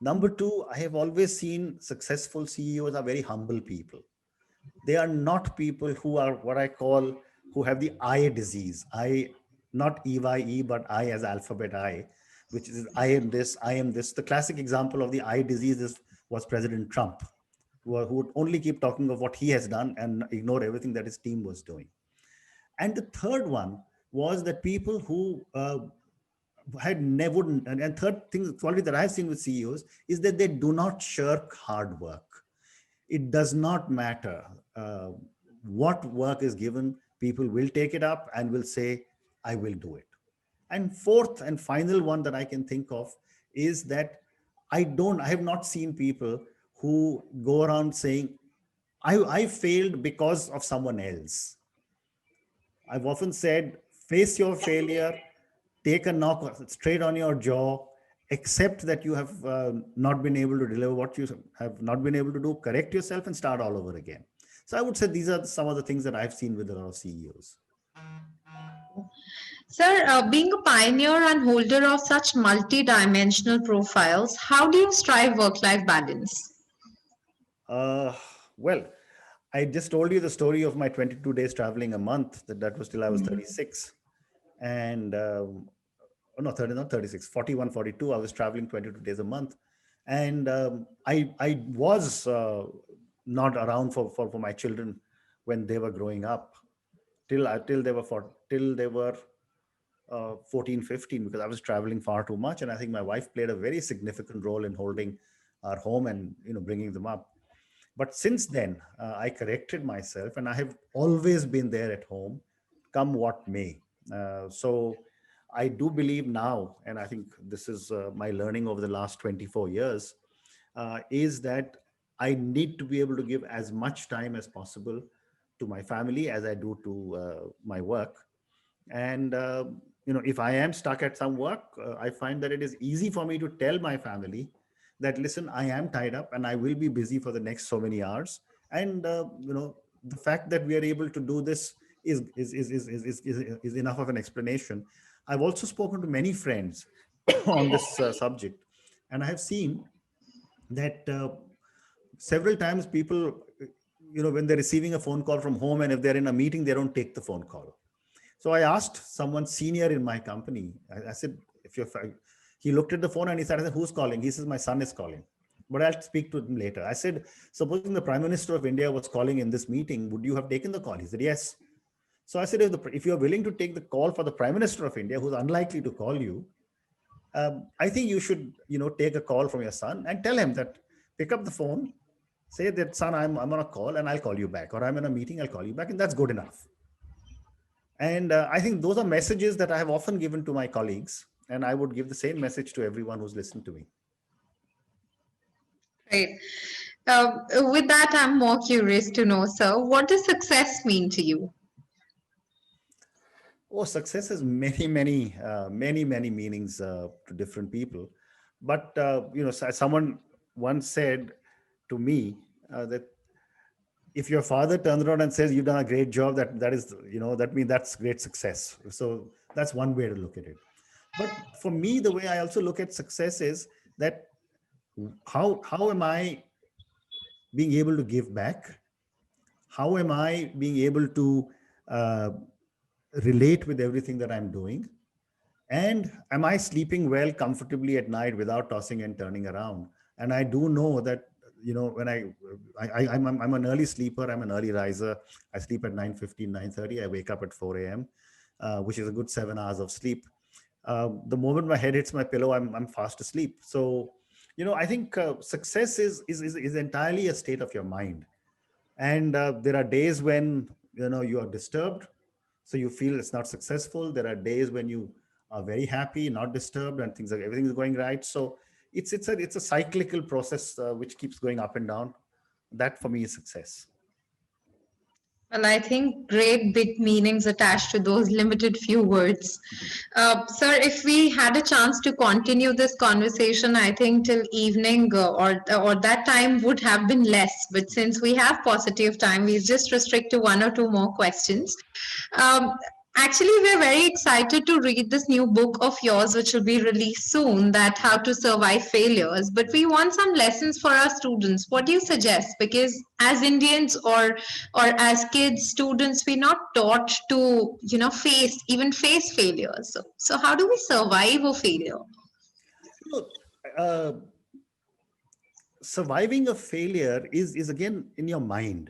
Number two, I have always seen successful CEOs are very humble people. They are not people who are what I call, who have the I disease. I, not EYE, but I as alphabet I, which is I am this, I am this. The classic example of the I disease was President Trump, who would only keep talking of what he has done and ignore everything that his team was doing. And the third one was that people who had never, and third thing, quality that I've seen with CEOs is that they do not shirk hard work. It does not matter what work is given, people will take it up and will say, I will do it. And fourth and final one that I can think of is that I have not seen people who go around saying, I failed because of someone else. I've often said face your failure, take a knock straight on your jaw, accept that you have not been able to deliver what you have not been able to do, correct yourself and start all over again. So I would say these are some of the things that I've seen with a lot of CEOs. Sir, being a pioneer and holder of such multi-dimensional profiles, how do you strive work-life balance? Uh, well, I just told you the story of my 22 days traveling a month. That was till I was 36. And oh, no, 30, not 36, 41, 42. I was traveling 22 days a month. And I was not around for my children when they were growing up till they were 14, 15, because I was traveling far too much. And I think my wife played a very significant role in holding our home and, bringing them up. But since then, I corrected myself and I have always been there at home, come what may. So I do believe now, and I think this is my learning over the last 24 years, is that I need to be able to give as much time as possible to my family as I do to my work. And if I am stuck at some work, I find that it is easy for me to tell my family that, listen, I am tied up and I will be busy for the next so many hours. And the fact that we are able to do this is enough of an explanation. I've also spoken to many friends on this subject, and I have seen that several times people, when they're receiving a phone call from home and if they're in a meeting, they don't take the phone call. So I asked someone senior in my company, I said, he looked at the phone and he said, who's calling? He says, my son is calling, but I'll speak to him later. I said, supposing the Prime Minister of India was calling in this meeting, would you have taken the call? He said, yes. So I said, if you're willing to take the call for the Prime Minister of India, who's unlikely to call you, I think you should, take a call from your son and tell him that, pick up the phone, say that, son, I'm on a call and I'll call you back, or I'm in a meeting, I'll call you back. And that's good enough. And I think those are messages that I have often given to my colleagues, and I would give the same message to everyone who's listened to me. Great. With that, I'm more curious to know, sir, what does success mean to you? Oh, success has many meanings to different people. But, someone once said to me that if your father turns around and says you've done a great job, that means that's great success. So that's one way to look at it. But for me, the way I also look at success is that how am I being able to give back? How am I being able to relate with everything that I'm doing? And am I sleeping well comfortably at night without tossing and turning around? And I do know that, when I'm an early sleeper, I'm an early riser. I sleep at 9:15, 9:30. I wake up at 4 a.m., which is a good 7 hours of sleep. The moment my head hits my pillow, I'm fast asleep. So, I think success is entirely a state of your mind. And there are days when, you are disturbed, so you feel it's not successful. There are days when you are very happy, not disturbed, and everything is going right. So it's a cyclical process which keeps going up and down. That for me is success. Well, I think great big meanings attached to those limited few words. Sir, if we had a chance to continue this conversation, I think till evening or that time would have been less. But since we have positive time, we just restrict to one or two more questions. Um, Actually, we're very excited to read this new book of yours, which will be released soon, that How to Survive Failures. But we want some lessons for our students. What do you suggest? Because as Indians or as kids, students, we're not taught to, face failures. So how do we survive a failure? Uh, Surviving a failure is again in your mind.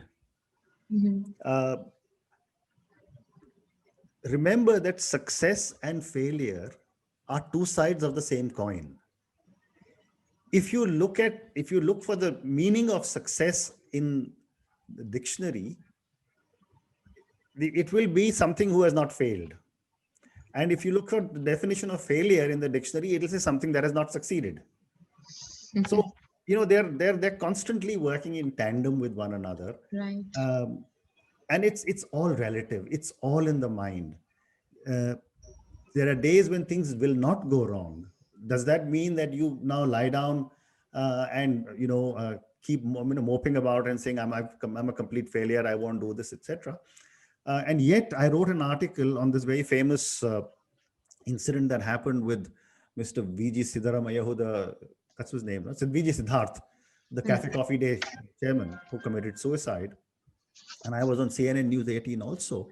Mm-hmm. Remember that success and failure are two sides of the same coin. If you look for the meaning of success in the dictionary, it will be something who has not failed. And if you look for the definition of failure in the dictionary, it will say something that has not succeeded. So, they're constantly working in tandem with one another. Right. And it's all relative. It's all in the mind. uh, there are days when things will not go wrong. Does that mean that you now lie down and keep moping about and saying I'm a complete failure, I won't do this, etc.? And yet I wrote an article on this very famous incident that happened with Mr. VG Siddharamaya, that's his name, right? VG Siddharth, the Cafe Coffee Day chairman who committed suicide. And I was on CNN News 18 also.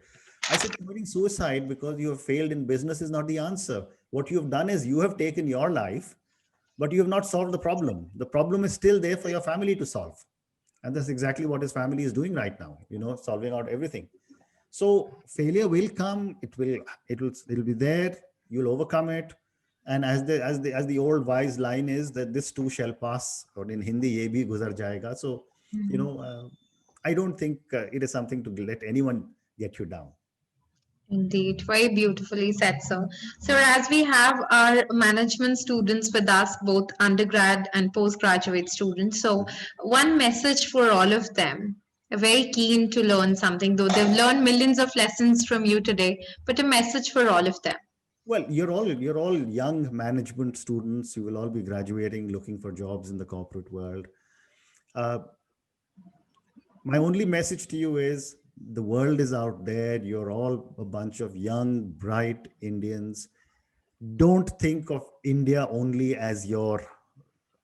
I said, committing suicide because you have failed in business is not the answer. What you have done is you have taken your life, but you have not solved the problem. The problem is still there for your family to solve. And that's exactly what his family is doing right now, solving out everything. So failure will come, it'll be there, you'll overcome it. And as the old wise line is that this too shall pass, or in Hindi, ye bhi guzar jayega. So, I don't think it is something to let anyone get you down. Indeed, very beautifully said, sir. So, as we have our management students with us, both undergrad and postgraduate students, so one message for all of them. Very keen to learn something, though they've learned millions of lessons from you today, but a message for all of them. Well, you're all young management students. You will all be graduating, looking for jobs in the corporate world. My only message to you is the world is out there. You're all a bunch of young, bright Indians. Don't think of India only as your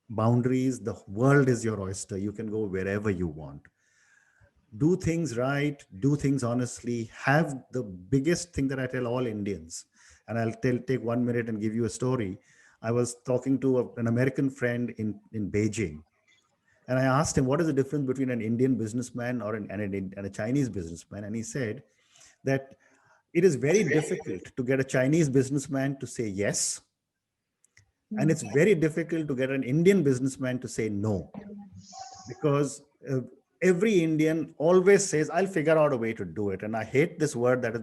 boundaries. The world is your oyster. You can go wherever you want. Do things right, do things honestly. Have the biggest thing that I tell all Indians, and I'll take 1 minute and give you a story. I was talking to an American friend in Beijing, and I asked him, what is the difference between an Indian businessman and a Chinese businessman? And he said that it is very difficult to get a Chinese businessman to say yes. And it's very difficult to get an Indian businessman to say no. Because every Indian always says, I'll figure out a way to do it. And I hate this word that is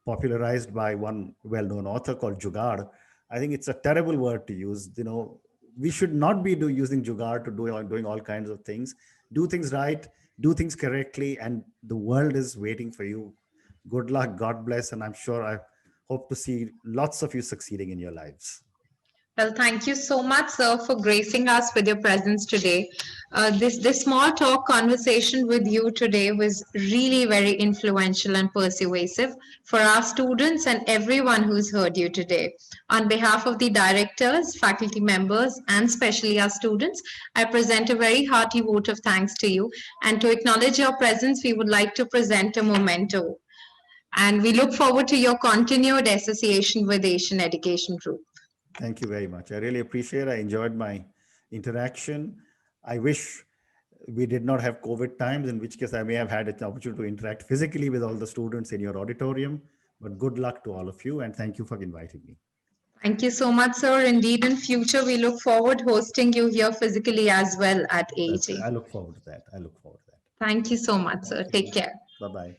popularized by one well-known author called Jugaad. I think it's a terrible word to use. We should not be using Jugaad to doing all kinds of things. Do things right, do things correctly, and the world is waiting for you. Good luck, God bless, and I'm sure I hope to see lots of you succeeding in your lives. Well, thank you so much, sir, for gracing us with your presence today. This small talk conversation with you today was really very influential and persuasive for our students and everyone who's heard you today. On behalf of the directors, faculty members, and especially our students, I present a very hearty vote of thanks to you. And to acknowledge your presence, we would like to present a memento. And we look forward to your continued association with Asian Education Group. Thank you very much. I really appreciate it. I enjoyed my interaction. I wish we did not have COVID times, in which case I may have had an opportunity to interact physically with all the students in your auditorium. But good luck to all of you, and thank you for inviting me. Thank you so much, sir. Indeed, in future, we look forward hosting you here physically as well at AEG. I look forward to that. Thank you so much, sir. Take care. Bye-bye.